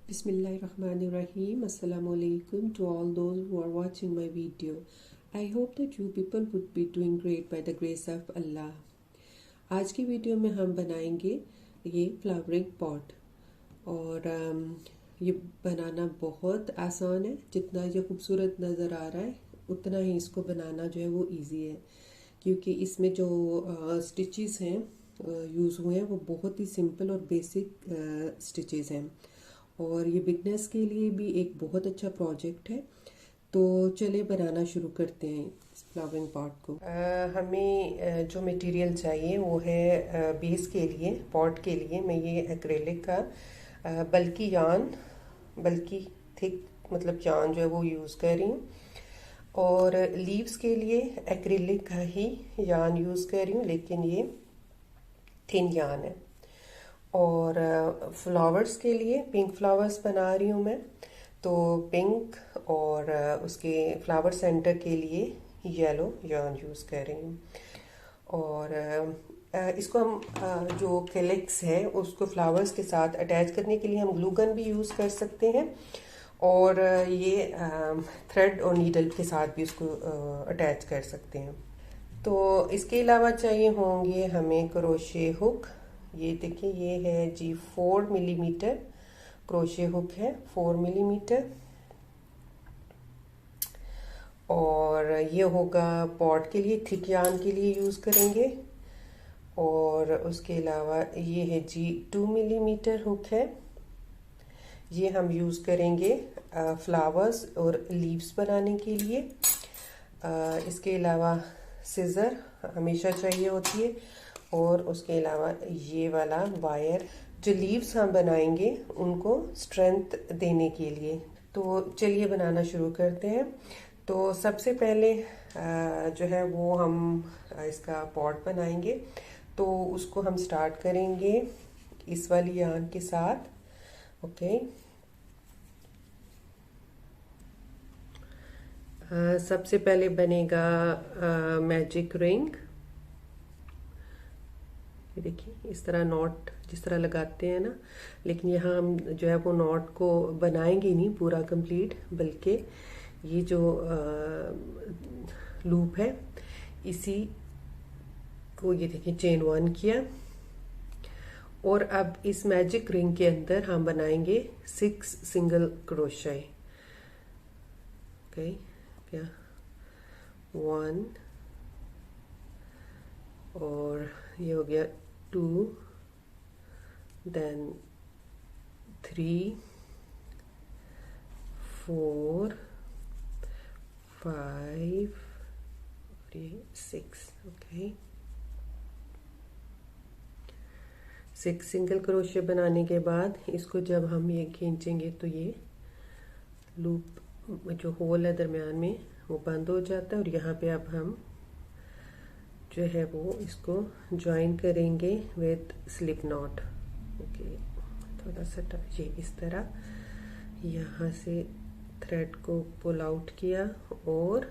Bismillahirrahmanirrahim. Assalamu alaikum to all those who are watching my video. I hope that you people would be doing great by the grace of Allah. आज की video में हम बनाएंगे ये flowering pot और ये बनाना बहुत आसान है। जितना ये खूबसूरत नज़र आ रहा है उतना ही इसको बनाना जो है वो इजी है, क्योंकि इसमें जो स्टिचेस हैं यूज़ हुए हैं वो बहुत ही सिंपल और बेसिक स्टिचेस हैं और ये बिगनर्स के लिए भी एक बहुत अच्छा प्रोजेक्ट है। तो चलिए बनाना शुरू करते हैं इस फ्लावरिंग पॉट को। हमें जो मटेरियल चाहिए वो है बेस के लिए, पॉट के लिए मैं ये एक्रेलिक का बल्कि थिक मतलब यान जो है वो यूज़ कर रही हूँ, और लीव्स के लिए एक्रेलिक का ही यान यूज़ कर रही हूँ, लेकिन ये थिन यान है। और फ्लावर्स के लिए पिंक फ्लावर्स बना रही हूँ मैं, तो पिंक और उसके फ्लावर सेंटर के लिए येलो यार्न यूज़ कर रही हूँ। और इसको हम जो कैलिक्स है उसको फ्लावर्स के साथ अटैच करने के लिए हम ग्लू गन भी यूज़ कर सकते हैं, और ये थ्रेड और नीडल के साथ भी उसको अटैच कर सकते हैं। तो इसके अलावा चाहिए होंगे हमें क्रोशे हुक। ये देखिए, ये है जी 4 मिलीमीटर क्रोशे हुक है, 4 मिलीमीटर। और ये होगा पॉट के लिए, थिक यार्न के लिए यूज़ करेंगे। और उसके अलावा ये है जी 2 मिलीमीटर हुक है, ये हम यूज़ करेंगे फ्लावर्स और लीव्स बनाने के लिए। इसके अलावा सिज़र हमेशा चाहिए होती है, और उसके अलावा ये वाला वायर जो लीव्स हम बनाएंगे उनको स्ट्रेंथ देने के लिए। तो चलिए बनाना शुरू करते हैं। तो सबसे पहले जो है वो हम इसका पॉट बनाएंगे, तो उसको हम स्टार्ट करेंगे इस वाली यार्न के साथ। ओके, सबसे पहले बनेगा मैजिक रिंग। ये देखिए, इस तरह नॉट जिस तरह लगाते हैं ना, लेकिन यहाँ हम जो है वो नॉट को बनाएंगे नहीं पूरा कंप्लीट, बल्कि ये जो लूप है इसी को ये देखिए चेन 1 किया, और अब इस मैजिक रिंग के अंदर हम बनाएंगे 6 सिंगल क्रोशे। ओके, क्या 1 और ये हो गया 2, देन 3, 4, 5 और ये 6। ओके, 6 सिंगल क्रोशे बनाने के बाद इसको जब हम ये खींचेंगे तो ये लूप जो होल है दरमियान में वो बंद हो जाता है, और यहाँ पे अब हम जो है वो इसको ज्वाइन करेंगे विद स्लिप नॉट। ओके, थोड़ा सा ये इस तरह यहाँ से थ्रेड को पुल आउट किया और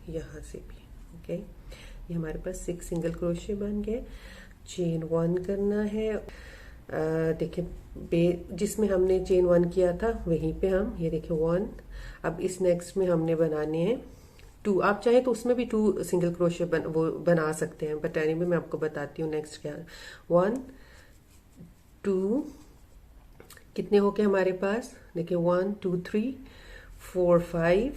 यहाँ से भी। ओके, ये हमारे पास 6 सिंगल क्रोशे बन गए। चेन 1 करना है। देखिए, जिसमें हमने चेन 1 किया था वहीं पे हम ये देखिए 1। अब इस नेक्स्ट में हमने बनाने हैं 2। आप चाहें तो उसमें भी 2 सिंगल क्रोशे वो बना सकते हैं, बट एनीवे मैं आपको बताती हूँ नेक्स्ट क्या। 1 2 कितने हो गए हमारे पास, देखिए 1 2 3 4 5,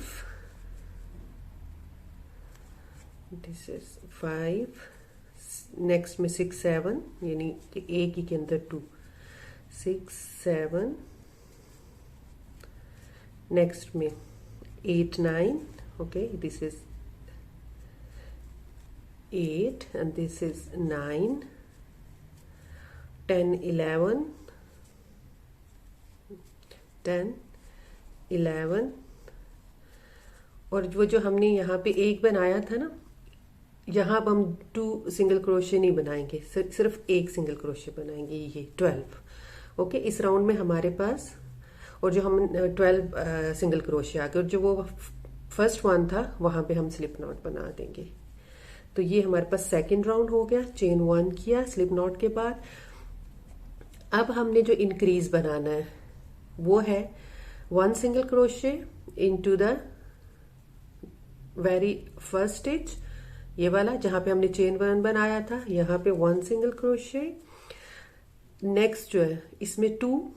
दिस इज 5, नेक्स्ट में 6 7, यानी कि एक ही के अंदर 2, 6 7, नेक्स्ट में 8 9। okay, this is 8 and this is 9, 10 11, 10 11। और वो जो हमने यहाँ पे एक बनाया था ना, यहाँ अब हम 2 सिंगल क्रोशे नहीं बनाएंगे, सिर्फ एक सिंगल क्रोशे बनाएंगे, ये 12। ओके, इस राउंड में हमारे पास, और जो हम 12 सिंगल क्रोशे आ गए, और जो वो फर्स्ट 1 था वहां पे हम स्लिप नॉट बना देंगे। तो ये हमारे पास सेकंड राउंड हो गया, चेन 1 किया स्लिप नॉट के बाद। अब हमने जो इंक्रीज बनाना है वो है 1 single crochet into the very first stitch, ये वाला जहां पे हमने चेन 1 बनाया था, यहाँ पे 1 सिंगल क्रोशे। नेक्स्ट जो है इसमें 2,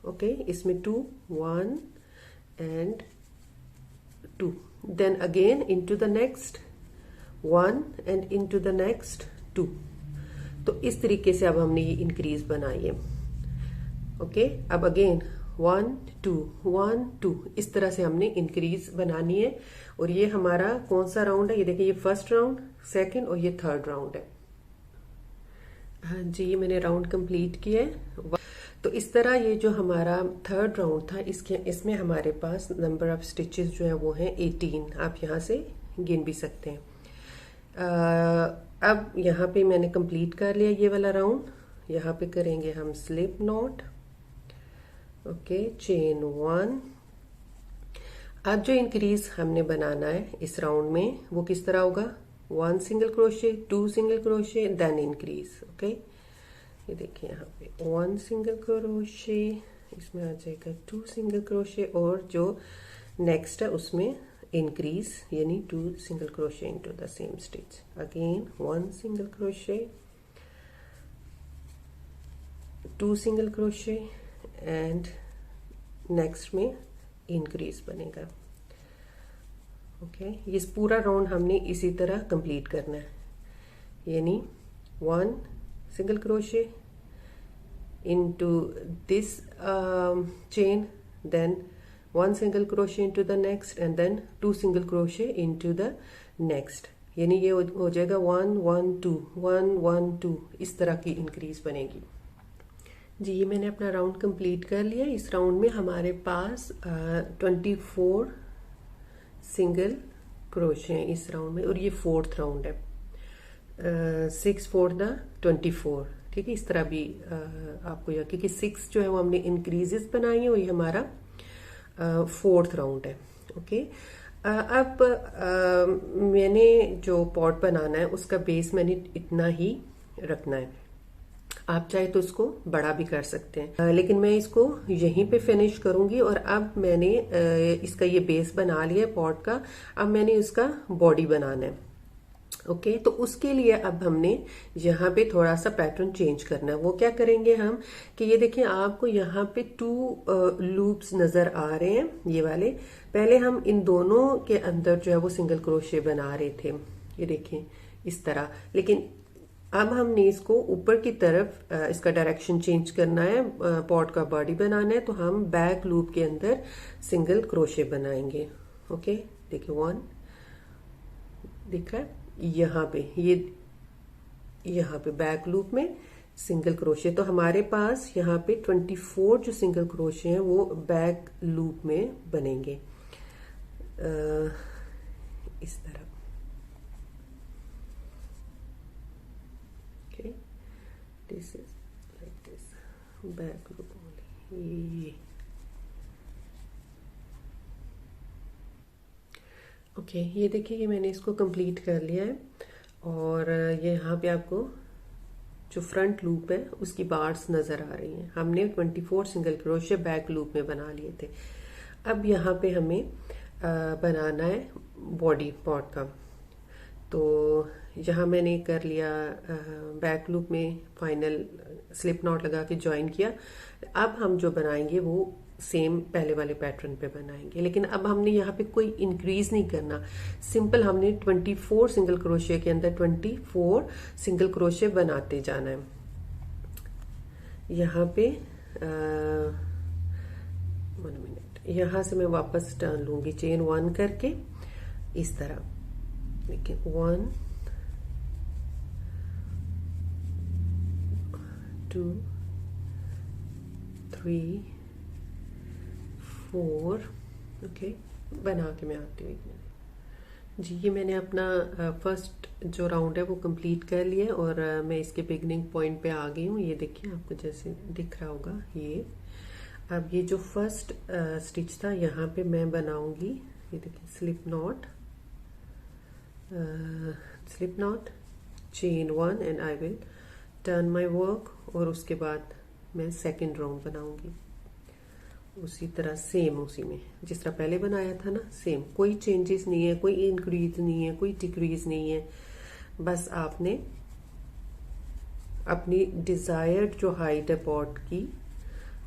ओके, इसमें 2, 1 and 2, then again into the next 1 and into the next 2। तो इस तरीके से अब हमने ये इंक्रीज बनाई है। ओके, अब अगेन 1 2 1 2, इस तरह से हमने इंक्रीज बनानी है। और ये हमारा कौन सा राउंड है, ये देखिए, ये फर्स्ट राउंड, सेकंड और ये थर्ड राउंड है। हाँ जी, ये मैंने राउंड कंप्लीट किया है। तो इस तरह ये जो हमारा थर्ड राउंड था, इसमें हमारे पास नंबर ऑफ स्टिचेस जो है वो हैं 18। आप यहाँ से गिन भी सकते हैं। अब यहाँ पे मैंने कंप्लीट कर लिया ये वाला राउंड। यहाँ पे करेंगे हम स्लिप नॉट, ओके, चेन 1। अब जो इंक्रीज हमने बनाना है इस राउंड में वो किस तरह होगा, 1 single crochet, 2 single crochet, then increase. Okay, ये देखिए यहाँ पे 1 सिंगल क्रोशे, इसमें आ जाएगा 2 सिंगल क्रोशे, और जो नेक्स्ट है उसमें इंक्रीज यानी 2 single crochet into the same stitch. Again 1 single crochet, 2 single crochet and next में इंक्रीज बनेगा। ओके, ये पूरा राउंड हमने इसी तरह कंप्लीट करना है, यानी 1 single crochet into this chain, then 1 single crochet into the next and then 2 single crochet into the next, यानी ये हो जाएगा 1 1 2 1 1 2, इस तरह की इंक्रीज बनेगी। जी, ये मैंने अपना राउंड कंप्लीट कर लिया। इस राउंड में हमारे पास 24 सिंगल क्रोशे हैं इस राउंड में, और ये 4th राउंड है। 6 4 द 24, ठीक है। इस तरह भी आपको याद, क्योंकि 6 जो है वो हमने इंक्रीजेस बनाई है, और ये हमारा 4th राउंड है। ओके, अब मैंने जो पॉट बनाना है उसका बेस मैंने इतना ही रखना है। आप चाहे तो उसको बड़ा भी कर सकते हैं, लेकिन मैं इसको यहीं पे फिनिश करूंगी। और अब मैंने इसका ये बेस बना लिया है पॉट का, अब मैंने इसका बॉडी बनाना है। ओके, तो उसके लिए अब हमने यहाँ पे थोड़ा सा पैटर्न चेंज करना है। वो क्या करेंगे हम, कि ये देखिए आपको यहाँ पे 2 लूप्स नजर आ रहे हैं, ये वाले। पहले हम इन दोनों के अंदर जो है वो सिंगल क्रोशे बना रहे थे, ये देखिए इस तरह। लेकिन अब हमने इसको ऊपर की तरफ इसका डायरेक्शन चेंज करना है, पॉट का बॉडी बनाना है, तो हम बैक लूप के अंदर सिंगल क्रोशे बनाएंगे। ओके, देखिए 1 दिख रहा है यहाँ पे, ये यहाँ पे बैक लूप में सिंगल क्रोशे। तो हमारे पास यहाँ पे 24 जो सिंगल क्रोशे हैं वो बैक लूप में बनेंगे इस तरह। Okay, this is like this, back loop only. Okay, ये देखिए कि मैंने इसको कंप्लीट कर लिया है, और ये यहाँ पे आपको जो फ्रंट लूप है उसकी बार्स नजर आ रही हैं। हमने 24 सिंगल क्रोशे बैक लूप में बना लिए थे। अब यहाँ पे हमें बनाना है बॉडी पॉट का। तो यहाँ मैंने कर लिया बैक लूप में फाइनल स्लिप नॉट लगा के ज्वाइन किया। अब हम जो बनाएंगे वो सेम पहले वाले पैटर्न पे बनाएंगे, लेकिन अब हमने यहाँ पे कोई इंक्रीज नहीं करना। सिंपल हमने 24 सिंगल क्रोशे के अंदर 24 सिंगल क्रोशे बनाते जाना है। यहाँ पे 1 मिनट, यहाँ से मैं वापस टर्न लूंगी चेन 1 करके इस तरह। देखिए 1 2 3 4, ओके, बना के मैं आती हूँ 1 मिनट। जी, ये मैंने अपना फर्स्ट जो राउंड है वो कंप्लीट कर लिया है, और मैं इसके बिगनिंग पॉइंट पे आ गई हूँ। ये देखिए आपको जैसे दिख रहा होगा ये। अब ये जो फर्स्ट स्टिच था यहाँ पे मैं बनाऊंगी, ये देखिए slip not, chain 1 and I will turn my work, और उसके बाद मैं सेकंड राउंड बनाऊंगी। उसी तरह सेम उसी में जिस तरह पहले बनाया था ना, सेम, कोई चेंजेस नहीं है, कोई इंक्रीज नहीं है, कोई डिक्रीज नहीं है। बस आपने अपनी डिजायर्ड जो हाइट है पॉट की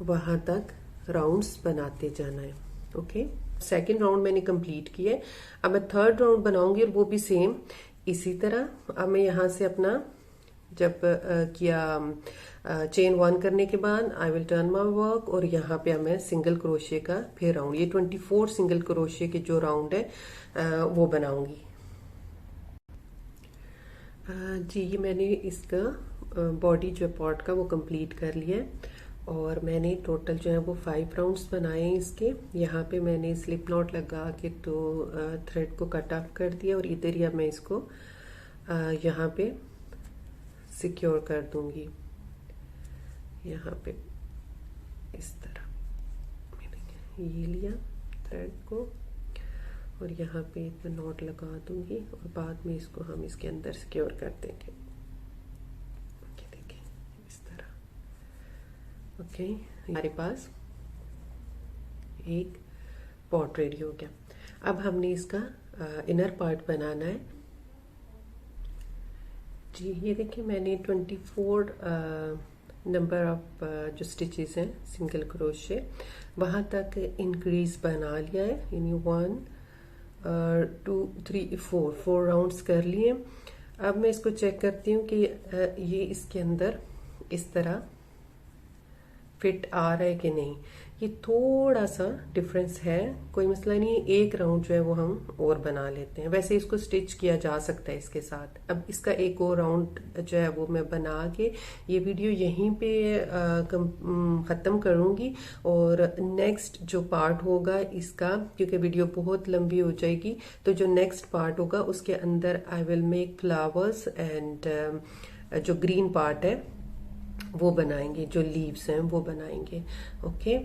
वहां तक राउंड्स बनाते जाना है। ओके, सेकेंड राउंड मैंने कंप्लीट किया है। अब मैं थर्ड राउंड बनाऊंगी और वो भी सेम इसी तरह। अब मैं यहाँ से अपना जब किया चेन 1 करने के बाद I will turn my work और यहाँ पे मैं सिंगल क्रोशे का फिर राउंड, ये 24 सिंगल क्रोशे के जो राउंड है वो बनाऊंगी। जी, ये मैंने इसका बॉडी जो पॉट का वो कंप्लीट कर लिया है और मैंने टोटल जो है वो 5 राउंड्स बनाए हैं इसके। यहाँ पे मैंने स्लिप नॉट लगा के तो थ्रेड को कट ऑफ कर दिया और इधर ही अब मैं इसको यहाँ पे सिक्योर कर दूंगी। यहाँ पे इस तरह मैंने ये लिया थ्रेड को और यहाँ पे एक मैं नॉट लगा दूंगी और बाद में इसको हम इसके अंदर सिक्योर कर देंगे। देखिए इस तरह। ओके, हमारे पास एक पॉट रेडी हो गया। अब हमने इसका इनर पार्ट बनाना है। जी, ये देखिए मैंने 24 नंबर ऑफ जो स्टिचेस हैं सिंगल क्रोशे वहाँ तक इंक्रीज बना लिया है। यानी 1 2 3 4 राउंड्स कर लिए। अब मैं इसको चेक करती हूँ कि ये इसके अंदर इस तरह फिट आ रहा है कि नहीं। ये थोड़ा सा डिफरेंस है, कोई मसला नहीं है। एक राउंड जो है वो हम और बना लेते हैं। वैसे इसको स्टिच किया जा सकता है इसके साथ। अब इसका एक और राउंड जो है वो मैं बना के ये वीडियो यहीं पे ख़त्म करूँगी और नेक्स्ट जो पार्ट होगा इसका, क्योंकि वीडियो बहुत लंबी हो जाएगी, तो जो नेक्स्ट पार्ट होगा उसके अंदर I will make flowers and जो ग्रीन पार्ट है वो बनाएंगे, जो लीव्स हैं वो बनाएंगे। ओके।